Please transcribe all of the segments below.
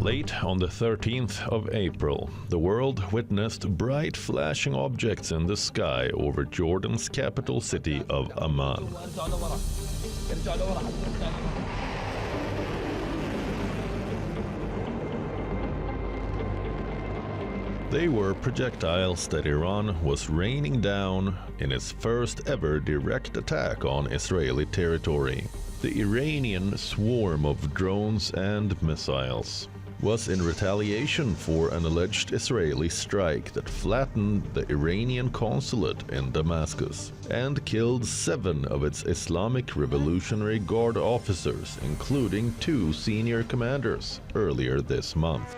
Late on the 13th of April, the world witnessed bright flashing objects in the sky over Jordan's capital city of Amman. They were projectiles that Iran was raining down in its first ever direct attack on Israeli territory. The Iranian swarm of drones and missiles was in retaliation for an alleged Israeli strike that flattened the Iranian consulate in Damascus and killed 7 of its Islamic Revolutionary Guard officers, including 2 senior commanders, earlier this month.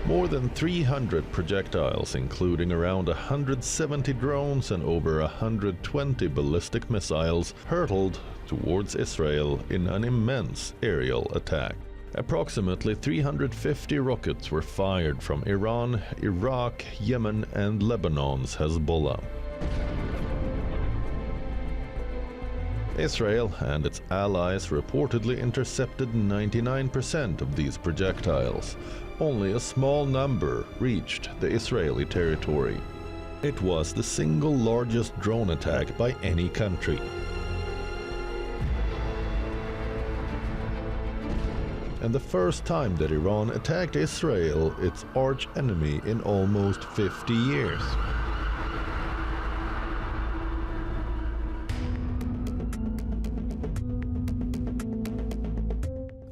More than 300 projectiles, including around 170 drones and over 120 ballistic missiles, hurtled towards Israel in an immense aerial attack. Approximately 350 rockets were fired from Iran, Iraq, Yemen, and Lebanon's Hezbollah. Israel and its allies reportedly intercepted 99% of these projectiles. Only a small number reached the Israeli territory. It was the single largest drone attack by any country. And the first time that Iran attacked Israel, its arch enemy, in almost 50 years.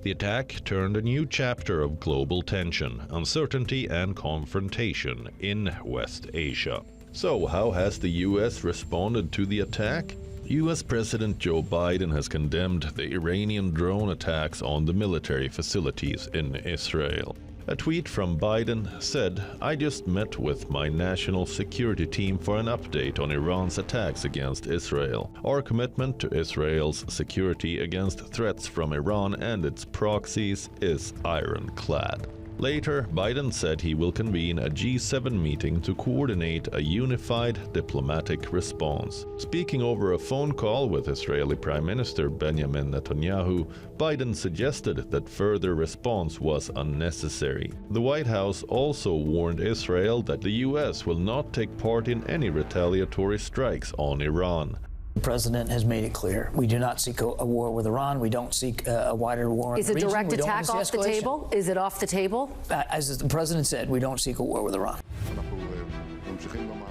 The attack turned a new chapter of global tension, uncertainty and confrontation in West Asia. So, how has the US responded to the attack? US President Joe Biden has condemned the Iranian drone attacks on the military facilities in Israel. A tweet from Biden said, "I just met with my national security team for an update on Iran's attacks against Israel. Our commitment to Israel's security against threats from Iran and its proxies is ironclad." Later, Biden said he will convene a G7 meeting to coordinate a unified diplomatic response. Speaking over a phone call with Israeli Prime Minister Benjamin Netanyahu, Biden suggested that further response was unnecessary. The White House also warned Israel that the US will not take part in any retaliatory strikes on Iran. The president has made it clear. We do not seek a war with Iran. We don't seek a wider war in the region. Is a direct attack off the table? Is it off the table? As the president said, we don't seek a war with Iran.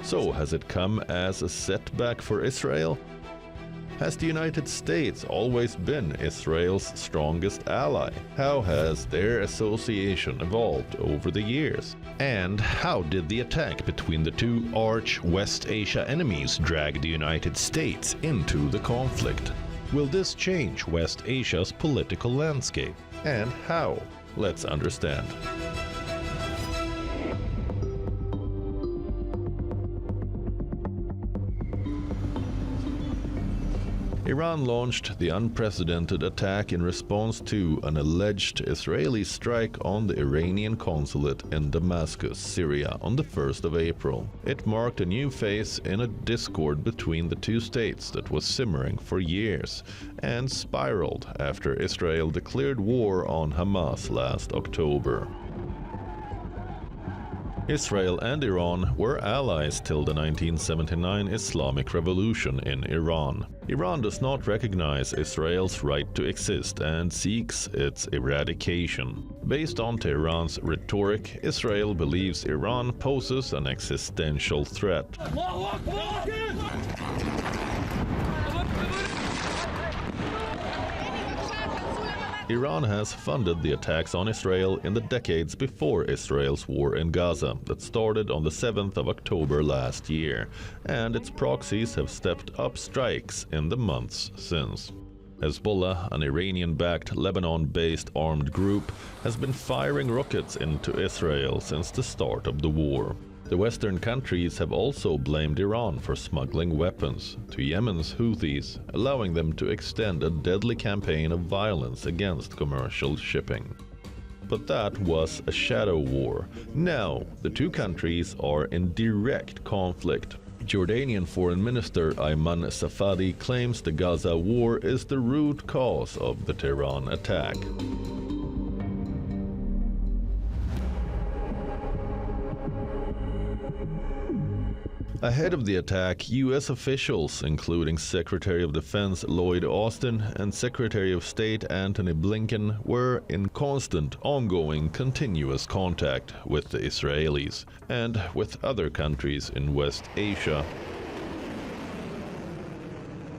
So, has it come as a setback for Israel? Has the United States always been Israel's strongest ally? How has their association evolved over the years? And how did the attack between the two arch West Asia enemies drag the United States into the conflict? Will this change West Asia's political landscape? And how? Let's understand. Iran launched the unprecedented attack in response to an alleged Israeli strike on the Iranian consulate in Damascus, Syria, on the 1st of April. It marked a new phase in a discord between the two states that was simmering for years and spiraled after Israel declared war on Hamas last October. Israel and Iran were allies till the 1979 Islamic Revolution in Iran. Iran does not recognize Israel's right to exist and seeks its eradication. Based on Tehran's rhetoric, Israel believes Iran poses an existential threat. Iran has funded the attacks on Israel in the decades before Israel's war in Gaza that started on the 7th of October last year, and its proxies have stepped up strikes in the months since. Hezbollah, an Iranian-backed Lebanon-based armed group, has been firing rockets into Israel since the start of the war. The Western countries have also blamed Iran for smuggling weapons to Yemen's Houthis, allowing them to extend a deadly campaign of violence against commercial shipping. But that was a shadow war. Now, the two countries are in direct conflict. Jordanian Foreign Minister Ayman Safadi claims the Gaza war is the root cause of the Tehran attack. Ahead of the attack, U.S. officials, including Secretary of Defense Lloyd Austin and Secretary of State Antony Blinken, were in constant, ongoing, continuous contact with the Israelis and with other countries in West Asia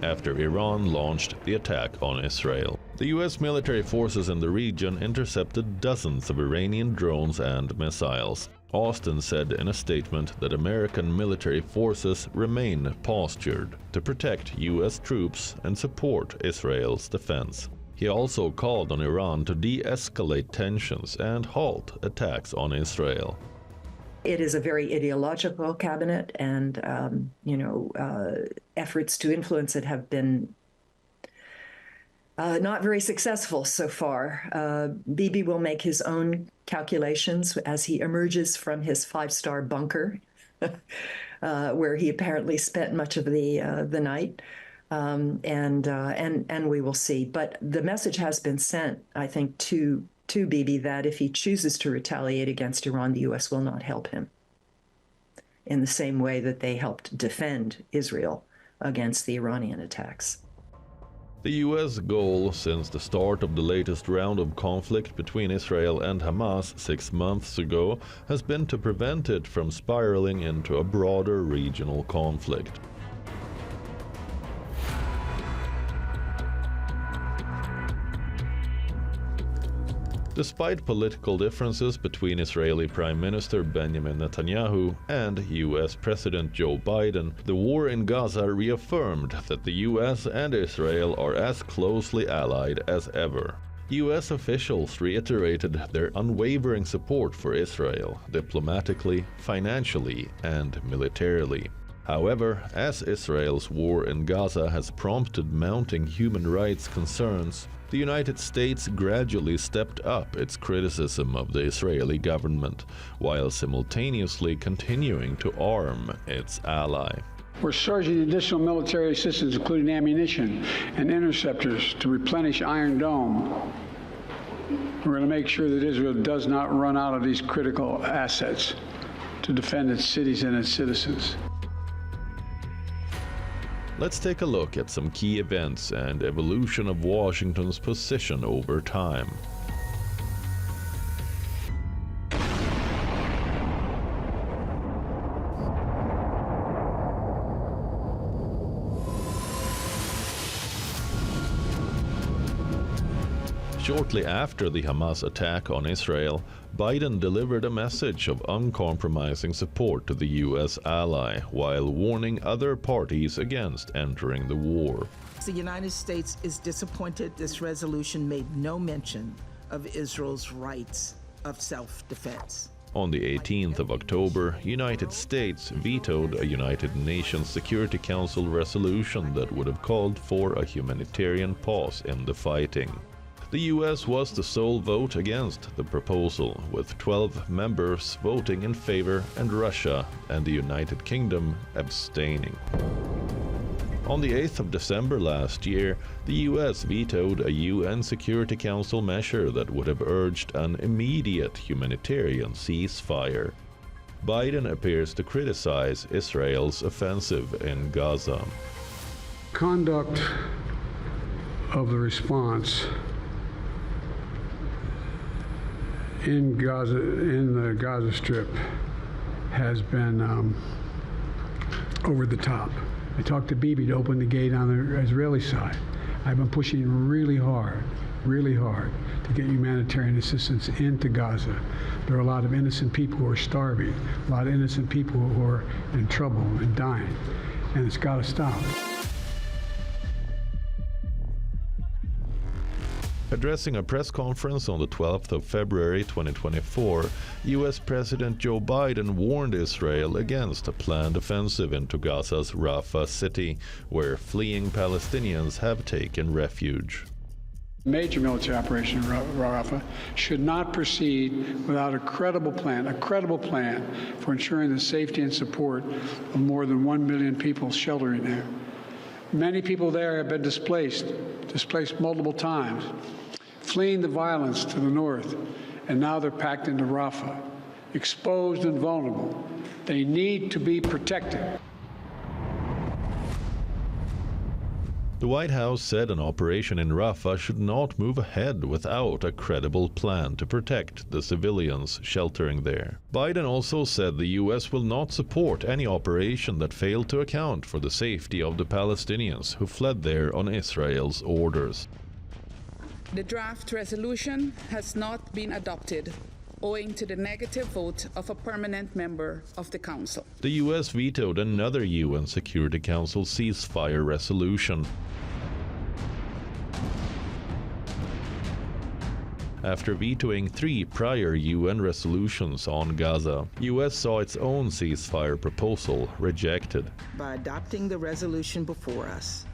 after Iran launched the attack on Israel. The U.S. military forces in the region intercepted dozens of Iranian drones and missiles. Austin said in a statement that American military forces remain postured to protect U.S. troops and support Israel's defense. He also called on Iran to de-escalate tensions and halt attacks on Israel. It is a very ideological cabinet, and efforts to influence it have been not very successful so far. Bibi will make his own calculations as he emerges from his five-star bunker, where he apparently spent much of the night, and we will see. But the message has been sent, I think, to Bibi that if he chooses to retaliate against Iran, the U.S. will not help him in the same way that they helped defend Israel against the Iranian attacks. The U.S. goal since the start of the latest round of conflict between Israel and Hamas 6 months ago has been to prevent it from spiraling into a broader regional conflict. Despite political differences between Israeli Prime Minister Benjamin Netanyahu and U.S. President Joe Biden, the war in Gaza reaffirmed that the U.S. and Israel are as closely allied as ever. U.S. officials reiterated their unwavering support for Israel, diplomatically, financially, and militarily. However, as Israel's war in Gaza has prompted mounting human rights concerns, the United States gradually stepped up its criticism of the Israeli government, while simultaneously continuing to arm its ally. We're surging additional military assistance, including ammunition and interceptors, to replenish Iron Dome. We're going to make sure that Israel does not run out of these critical assets to defend its cities and its citizens. Let's take a look at some key events and evolution of Washington's position over time. Shortly after the Hamas attack on Israel, Biden delivered a message of uncompromising support to the U.S. ally, while warning other parties against entering the war. The United States is disappointed this resolution made no mention of Israel's rights of self-defense. On the 18th of October, United States vetoed a United Nations Security Council resolution that would have called for a humanitarian pause in the fighting. The U.S. was the sole vote against the proposal, with 12 members voting in favor and Russia and the United Kingdom abstaining. On the 8th of December last year, the U.S. vetoed a UN Security Council measure that would have urged an immediate humanitarian ceasefire. Biden appears to criticize Israel's offensive in Gaza. Conduct of the response in Gaza, in the Gaza Strip, has been over the top. I talked to Bibi to open the gate on the Israeli side. I've been pushing really hard to get humanitarian assistance into Gaza. There are a lot of innocent people who are starving, a lot of innocent people who are in trouble and dying, and it's got to stop. Addressing a press conference on the 12th of February 2024, U.S. President Joe Biden warned Israel against a planned offensive into Gaza's Rafah city, where fleeing Palestinians have taken refuge. Major military operation in Rafah should not proceed without a credible plan for ensuring the safety and support of more than 1 million people sheltering there. Many people there have been displaced multiple times, fleeing the violence to the north, and now they're packed into Rafah, exposed and vulnerable. They need to be protected. The White House said an operation in Rafah should not move ahead without a credible plan to protect the civilians sheltering there. Biden also said the U.S. will not support any operation that failed to account for the safety of the Palestinians who fled there on Israel's orders. The draft resolution has not been adopted owing to the negative vote of a permanent member of the Council. The U.S. vetoed another UN Security Council ceasefire resolution. After vetoing 3 prior UN resolutions on Gaza, U.S. saw its own ceasefire proposal rejected. By adopting the resolution before us,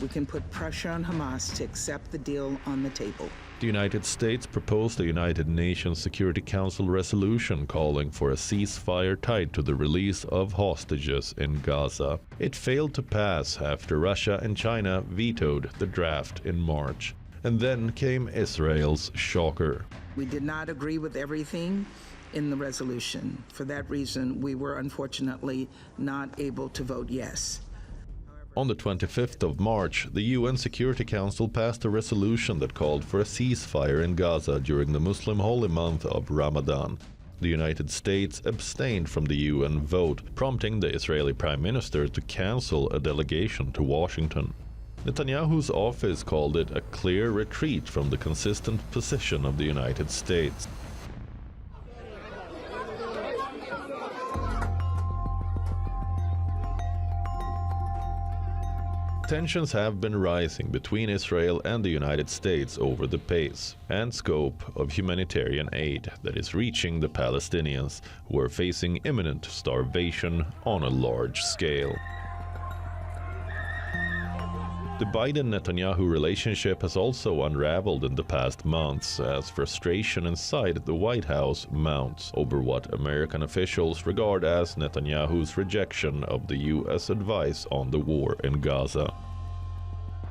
we can put pressure on Hamas to accept the deal on the table. The United States proposed a United Nations Security Council resolution calling for a ceasefire tied to the release of hostages in Gaza. It failed to pass after Russia and China vetoed the draft in March. And then came Israel's shocker. We did not agree with everything in the resolution. For that reason, we were unfortunately not able to vote yes. On the 25th of March, the UN Security Council passed a resolution that called for a ceasefire in Gaza during the Muslim holy month of Ramadan. The United States abstained from the UN vote, prompting the Israeli Prime Minister to cancel a delegation to Washington. Netanyahu's office called it a clear retreat from the consistent position of the United States. Tensions have been rising between Israel and the United States over the pace and scope of humanitarian aid that is reaching the Palestinians, who are facing imminent starvation on a large scale. The Biden-Netanyahu relationship has also unraveled in the past months as frustration inside the White House mounts over what American officials regard as Netanyahu's rejection of the U.S. advice on the war in Gaza.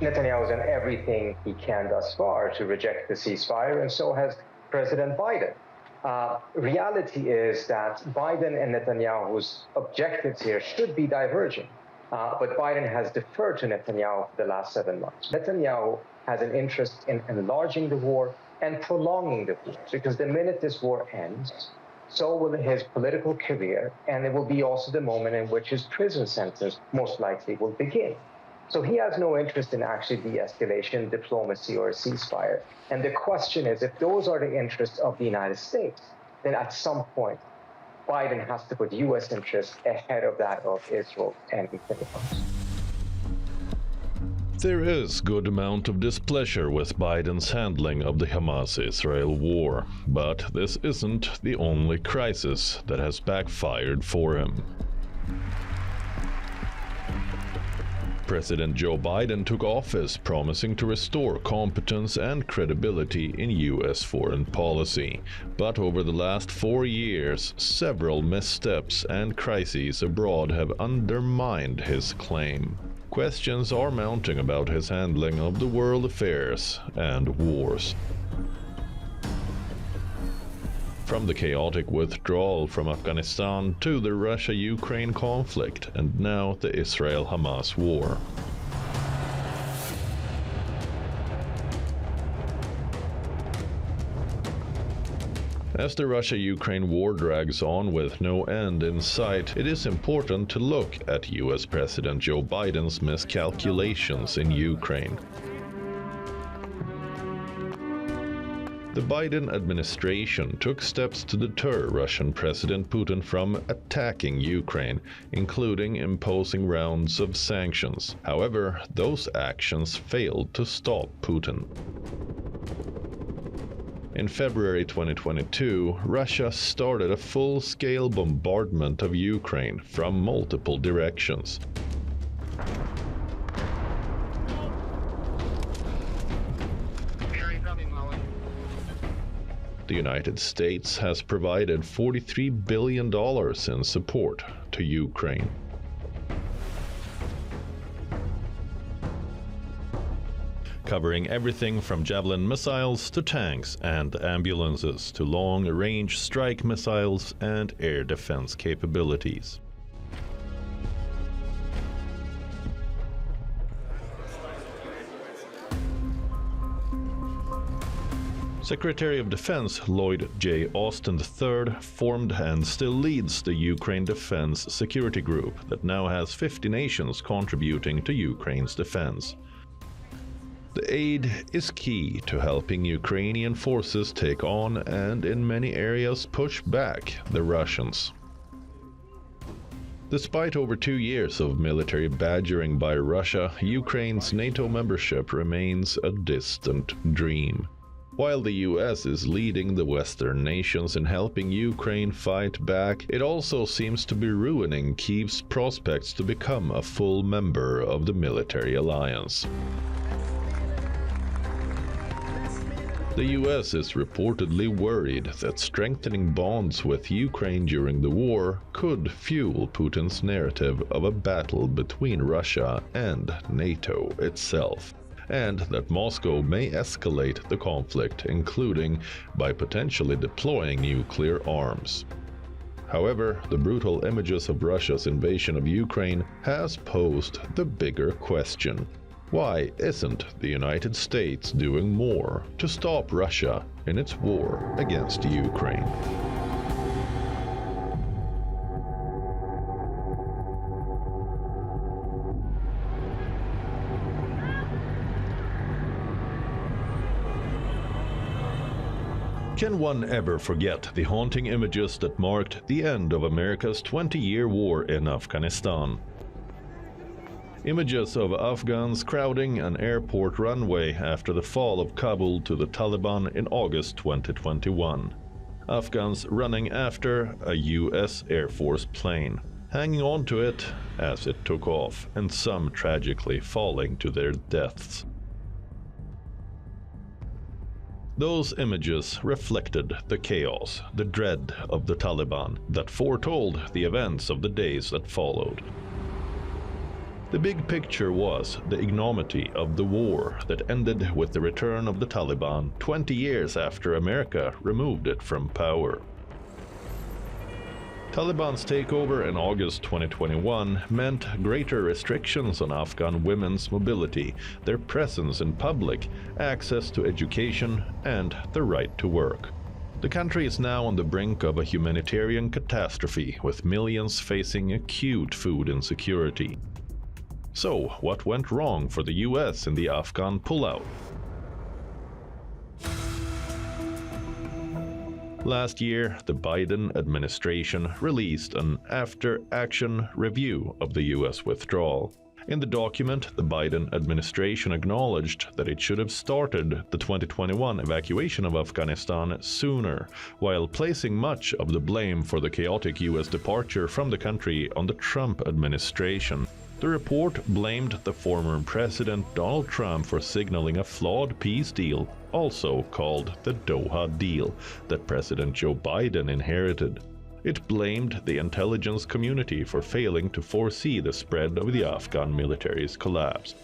Netanyahu's done everything he can thus far to reject the ceasefire, and so has President Biden. Reality is that Biden and Netanyahu's objectives here should be diverging. But Biden has deferred to Netanyahu for the last 7 months. Netanyahu has an interest in enlarging the war and prolonging the war, because the minute this war ends, so will his political career, and it will be also the moment in which his prison sentence most likely will begin. So he has no interest in actually de-escalation, diplomacy, or a ceasefire. And the question is, if those are the interests of the United States, then at some point, Biden has to put U.S. interests ahead of that of Israel and the Philippines. There is good amount of displeasure with Biden's handling of the Hamas-Israel war, but this isn't the only crisis that has backfired for him. President Joe Biden took office promising to restore competence and credibility in U.S. foreign policy. But over the last 4 years, several missteps and crises abroad have undermined his claim. Questions are mounting about his handling of the world affairs and wars. From the chaotic withdrawal from Afghanistan to the Russia-Ukraine conflict, and now the Israel-Hamas war. As the Russia-Ukraine war drags on with no end in sight, it is important to look at US President Joe Biden's miscalculations in Ukraine. The Biden administration took steps to deter Russian President Putin from attacking Ukraine, including imposing rounds of sanctions. However, those actions failed to stop Putin. In February 2022, Russia started a full-scale bombardment of Ukraine from multiple directions. the United States has provided $43 billion in support to Ukraine. Covering everything from Javelin missiles to tanks and ambulances to long-range strike missiles and air defense capabilities. Secretary of Defense Lloyd J. Austin III formed and still leads the Ukraine Defense Security Group that now has 50 nations contributing to Ukraine's defense. The aid is key to helping Ukrainian forces take on and in many areas push back the Russians. Despite over 2 years of military badgering by Russia, Ukraine's NATO membership remains a distant dream. While the US is leading the Western nations in helping Ukraine fight back, it also seems to be ruining Kyiv's prospects to become a full member of the military alliance. The US is reportedly worried that strengthening bonds with Ukraine during the war could fuel Putin's narrative of a battle between Russia and NATO itself, and that Moscow may escalate the conflict, including by potentially deploying nuclear arms. However, the brutal images of Russia's invasion of Ukraine has posed the bigger question. Why isn't the United States doing more to stop Russia in its war against Ukraine? Can one ever forget the haunting images that marked the end of America's 20-year war in Afghanistan? Images of Afghans crowding an airport runway after the fall of Kabul to the Taliban in August 2021. Afghans running after a US Air Force plane, hanging on to it as it took off, and some tragically falling to their deaths. Those images reflected the chaos, the dread of the Taliban that foretold the events of the days that followed. The big picture was the ignominy of the war that ended with the return of the Taliban 20 years after America removed it from power. Taliban's takeover in August 2021 meant greater restrictions on Afghan women's mobility, their presence in public, access to education, and the right to work. The country is now on the brink of a humanitarian catastrophe, with millions facing acute food insecurity. So, what went wrong for the US in the Afghan pullout? Last year, the Biden administration released an after-action review of the US withdrawal. In the document, the Biden administration acknowledged that it should have started the 2021 evacuation of Afghanistan sooner, while placing much of the blame for the chaotic US departure from the country on the Trump administration. The report blamed the former President Donald Trump for signaling a flawed peace deal, also called the Doha deal, that President Joe Biden inherited. It blamed the intelligence community for failing to foresee the spread of the Afghan military's collapse.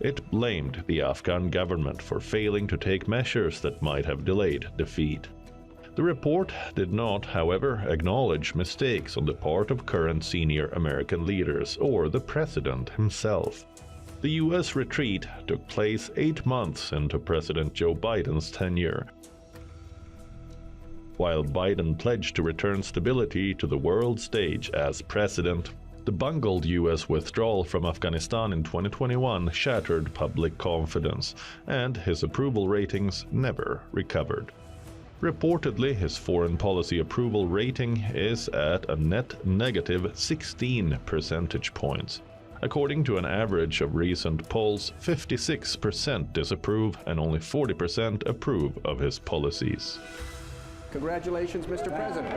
It blamed the Afghan government for failing to take measures that might have delayed defeat. The report did not, however, acknowledge mistakes on the part of current senior American leaders or the president himself. The US retreat took place 8 months into President Joe Biden's tenure. While Biden pledged to return stability to the world stage as president, the bungled US withdrawal from Afghanistan in 2021 shattered public confidence, and his approval ratings never recovered. Reportedly, his foreign policy approval rating is at a net negative 16 percentage points. According to an average of recent polls, 56% disapprove and only 40% approve of his policies. Congratulations, Mr. President.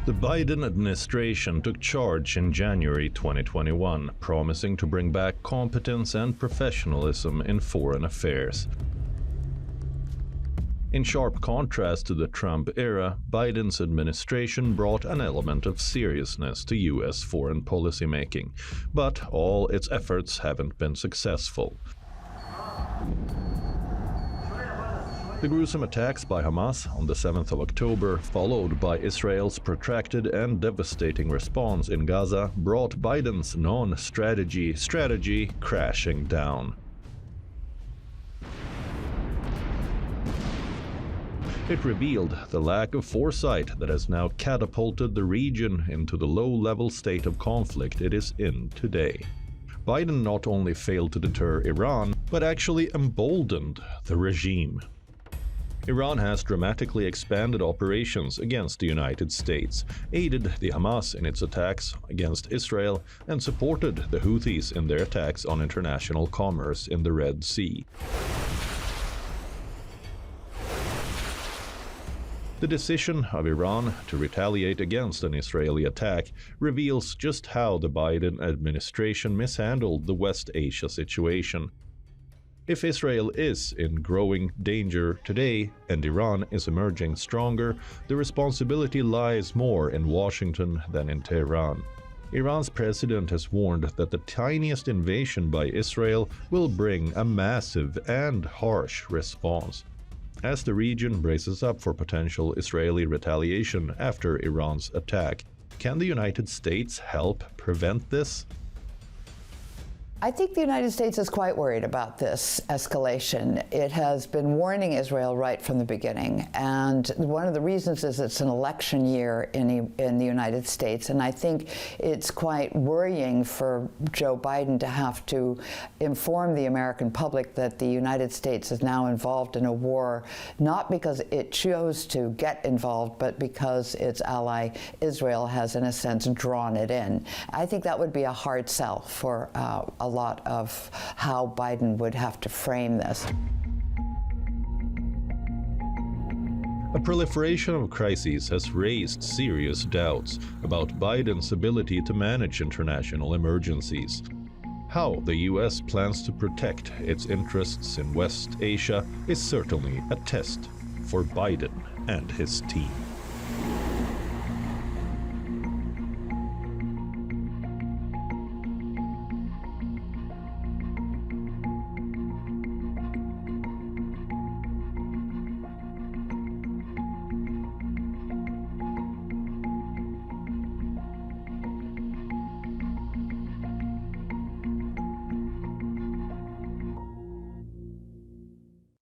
The Biden administration took charge in January 2021, promising to bring back competence and professionalism in foreign affairs. In sharp contrast to the Trump era, Biden's administration brought an element of seriousness to U.S. foreign policy making, but all its efforts haven't been successful. The gruesome attacks by Hamas on the 7th of October, followed by Israel's protracted and devastating response in Gaza, brought Biden's strategy crashing down. It revealed the lack of foresight that has now catapulted the region into the low-level state of conflict it is in today. Biden not only failed to deter Iran, but actually emboldened the regime. Iran has dramatically expanded operations against the United States, aided the Hamas in its attacks against Israel, and supported the Houthis in their attacks on international commerce in the Red Sea. The decision of Iran to retaliate against an Israeli attack reveals just how the Biden administration mishandled the West Asia situation. If Israel is in growing danger today and Iran is emerging stronger, the responsibility lies more in Washington than in Tehran. Iran's president has warned that the tiniest invasion by Israel will bring a massive and harsh response. As the region braces up for potential Israeli retaliation after Iran's attack, can the United States help prevent this? I think the United States is quite worried about this escalation. It has been warning Israel right from the beginning, and one of the reasons is it's an election year in the United States, and I think it's quite worrying for Joe Biden to have to inform the American public that the United States is now involved in a war, not because it chose to get involved, but because its ally Israel has, in a sense, drawn it in. I think that would be a hard sell for a lot of how Biden would have to frame this. A proliferation of crises has raised serious doubts about Biden's ability to manage international emergencies. How the U.S. plans to protect its interests in West Asia is certainly a test for Biden and his team.